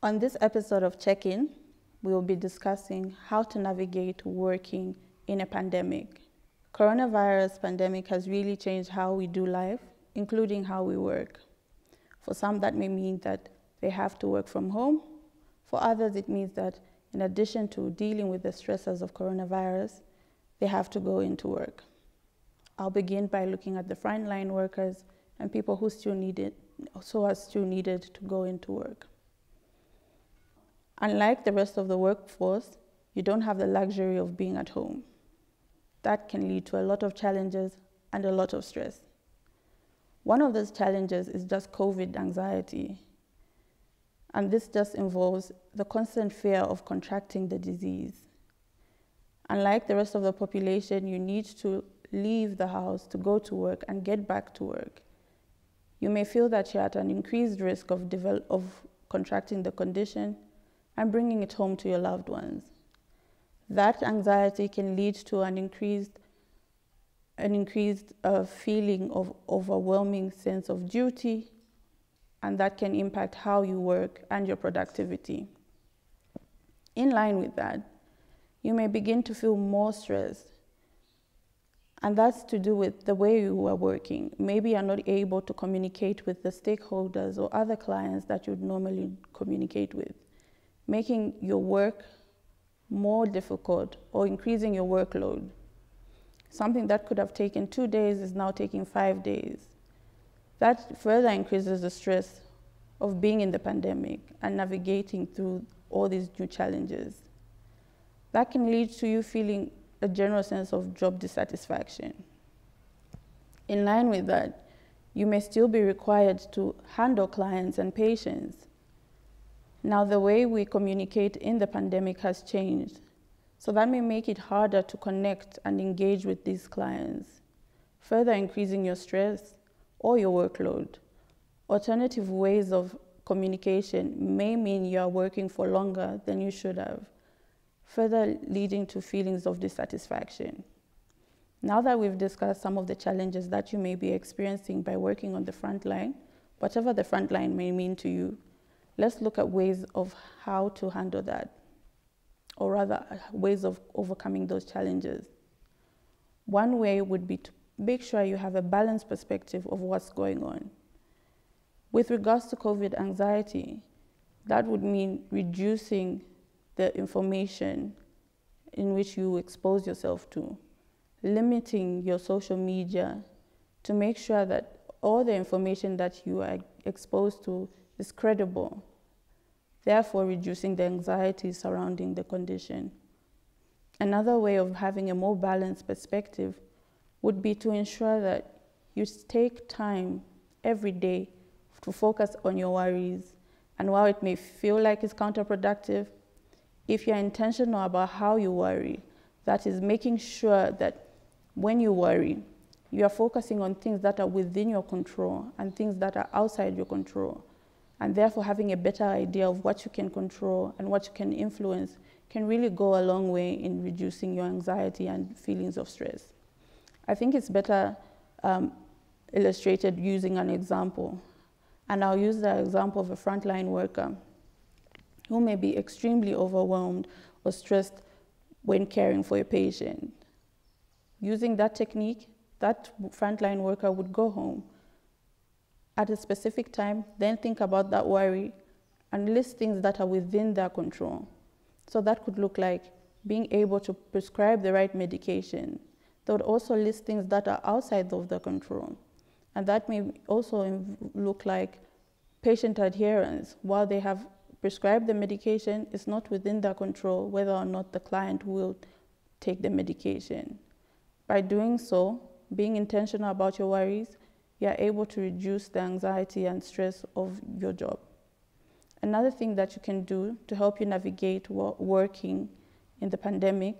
On this episode of Check-In, we will be discussing how to navigate working in a pandemic. Coronavirus pandemic has really changed how we do life, including how we work. For some, that may mean that they have to work from home. For others, it means that in addition to dealing with the stresses of coronavirus, they have to go into work. I'll begin by looking at the frontline workers and people who are still needed to go into work. Unlike the rest of the workforce, you don't have the luxury of being at home. That can lead to a lot of challenges and a lot of stress. One of those challenges is just COVID anxiety. And this just involves the constant fear of contracting the disease. Unlike the rest of the population, you need to leave the house to go to work and get back to work. You may feel that you're at an increased risk of contracting the condition and bringing it home to your loved ones. That anxiety can lead to an increased feeling of overwhelming sense of duty, and that can impact how you work and your productivity. In line with that, you may begin to feel more stressed, and that's to do with the way you are working. Maybe you're not able to communicate with the stakeholders or other clients that you'd normally communicate with, making your work more difficult or increasing your workload. Something that could have taken 2 days is now taking 5 days. That further increases the stress of being in the pandemic and navigating through all these new challenges. That can lead to you feeling a general sense of job dissatisfaction. In line with that, you may still be required to handle clients and patients. Now, the way we communicate in the pandemic has changed, so that may make it harder to connect and engage with these clients, further increasing your stress or your workload. Alternative ways of communication may mean you are working for longer than you should have, further leading to feelings of dissatisfaction. Now that we've discussed some of the challenges that you may be experiencing by working on the front line, whatever the front line may mean to you, let's look at ways of how to handle that, or rather ways of overcoming those challenges. One way would be to make sure you have a balanced perspective of what's going on. With regards to COVID anxiety, that would mean reducing the information in which you expose yourself to, limiting your social media to make sure that all the information that you are exposed to is credible, therefore reducing the anxiety surrounding the condition. Another way of having a more balanced perspective would be to ensure that you take time every day to focus on your worries. And while it may feel like it's counterproductive, if you're intentional about how you worry, that is making sure that when you worry, you are focusing on things that are within your control and things that are outside your control. And therefore having a better idea of what you can control and what you can influence can really go a long way in reducing your anxiety and feelings of stress. I think it's better illustrated using an example. And I'll use the example of a frontline worker who may be extremely overwhelmed or stressed when caring for a patient. Using that technique, that frontline worker would go home at a specific time, then think about that worry and list things that are within their control. So that could look like being able to prescribe the right medication. They would also list things that are outside of their control. And that may also look like patient adherence. While they have prescribed the medication, it's not within their control whether or not the client will take the medication. By doing so, being intentional about your worries, you are able to reduce the anxiety and stress of your job. Another thing that you can do to help you navigate working in the pandemic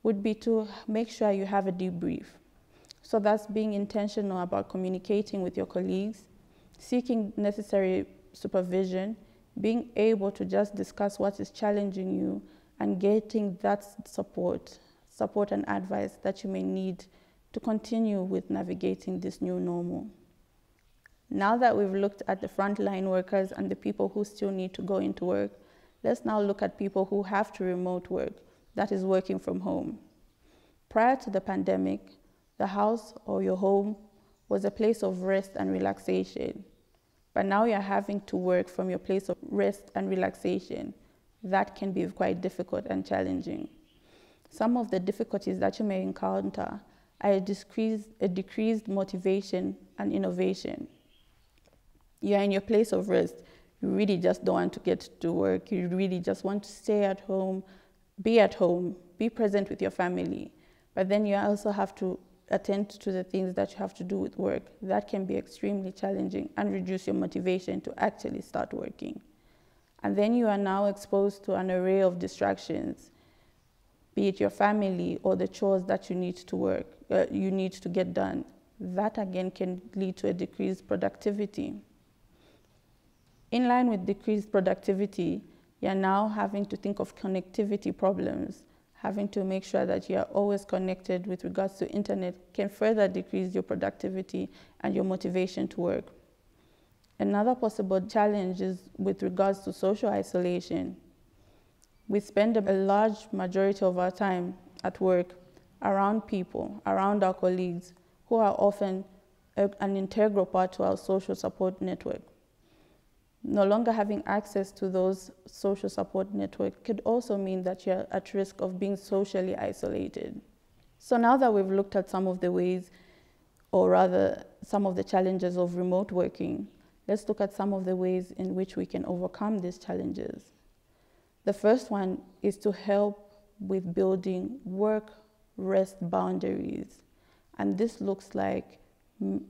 would be to make sure you have a debrief. So that's being intentional about communicating with your colleagues, seeking necessary supervision, being able to just discuss what is challenging you, and getting that support and advice that you may need to continue with navigating this new normal. Now that we've looked at the frontline workers and the people who still need to go into work, let's now look at people who have to remote work, that is working from home. Prior to the pandemic, the house or your home was a place of rest and relaxation. But now you're having to work from your place of rest and relaxation. That can be quite difficult and challenging. Some of the difficulties that you may encounter are a decreased motivation and innovation. You're in your place of rest. You really just don't want to get to work. You really just want to stay at home, be present with your family. But then you also have to attend to the things that you have to do with work. That can be extremely challenging and reduce your motivation to actually start working. And then you are now exposed to an array of distractions, be it your family or the chores that you need to get done. That again can lead to a decreased productivity. In line with decreased productivity, you're now having to think of connectivity problems. Having to make sure that you're always connected with regards to internet can further decrease your productivity and your motivation to work. Another possible challenge is with regards to social isolation. We spend a large majority of our time at work around people, around our colleagues, who are often an integral part to our social support network. No longer having access to those social support networks could also mean that you're at risk of being socially isolated. So now that we've looked at some of the ways, or rather some of the challenges of remote working, let's look at some of the ways in which we can overcome these challenges. The first one is to help with building work-rest boundaries. And this looks like,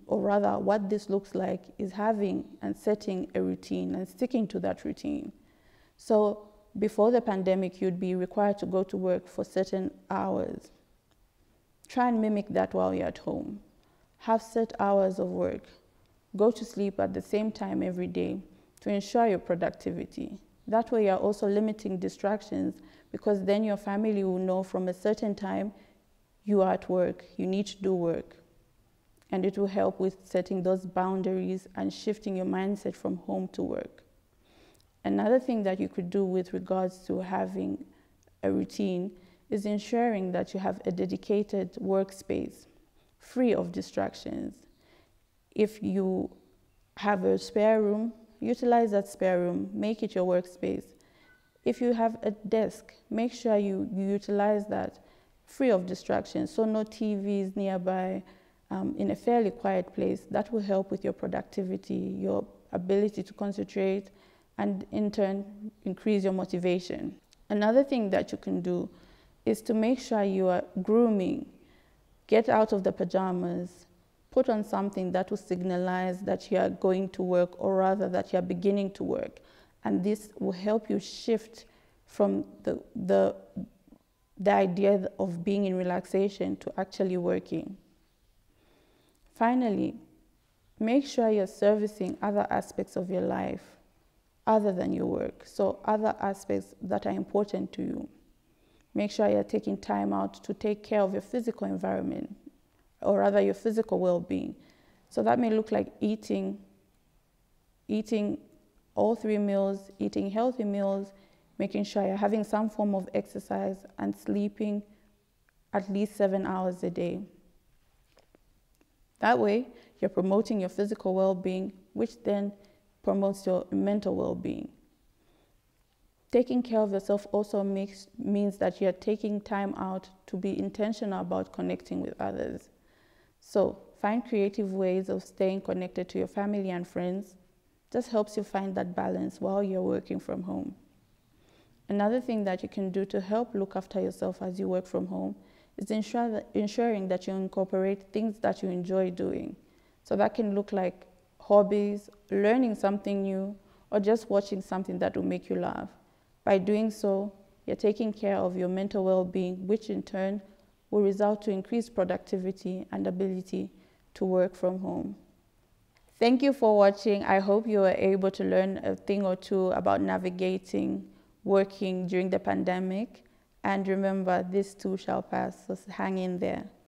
or rather what this looks like is having and setting a routine and sticking to that routine. So before the pandemic, you'd be required to go to work for certain hours. Try and mimic that while you're at home. Have set hours of work. Go to sleep at the same time every day to ensure your productivity. That way you're also limiting distractions, because then your family will know from a certain time you are at work, you need to do work. And it will help with setting those boundaries and shifting your mindset from home to work. Another thing that you could do with regards to having a routine is ensuring that you have a dedicated workspace, free of distractions. If you have a spare room, utilize that spare room, make it your workspace. If you have a desk, make sure you utilize that free of distractions, so no TVs nearby, in a fairly quiet place. That will help with your productivity, your ability to concentrate, and in turn, increase your motivation. Another thing that you can do is to make sure you are grooming. Get out of the pajamas, put on something that will signalize that you are going to work, or rather that you are beginning to work. And this will help you shift from the idea of being in relaxation to actually working. Finally, make sure you're servicing other aspects of your life other than your work. So other aspects that are important to you. Make sure you're taking time out to take care of your physical environment, or rather your physical well-being. So that may look like eating all 3 meals, eating healthy meals, making sure you're having some form of exercise, and sleeping at least 7 hours a day. That way, you're promoting your physical well-being, which then promotes your mental well-being. Taking care of yourself also means that you're taking time out to be intentional about connecting with others. So find creative ways of staying connected to your family and friends. Just helps you find that balance while you're working from home. Another thing that you can do to help look after yourself as you work from home is ensuring that you incorporate things that you enjoy doing. So that can look like hobbies, learning something new, or just watching something that will make you laugh. By doing so, you're taking care of your mental well-being, which in turn will result to increased productivity and ability to work from home. Thank you for watching. I hope you were able to learn a thing or two about navigating working during the pandemic. And remember, this too shall pass, so hang in there.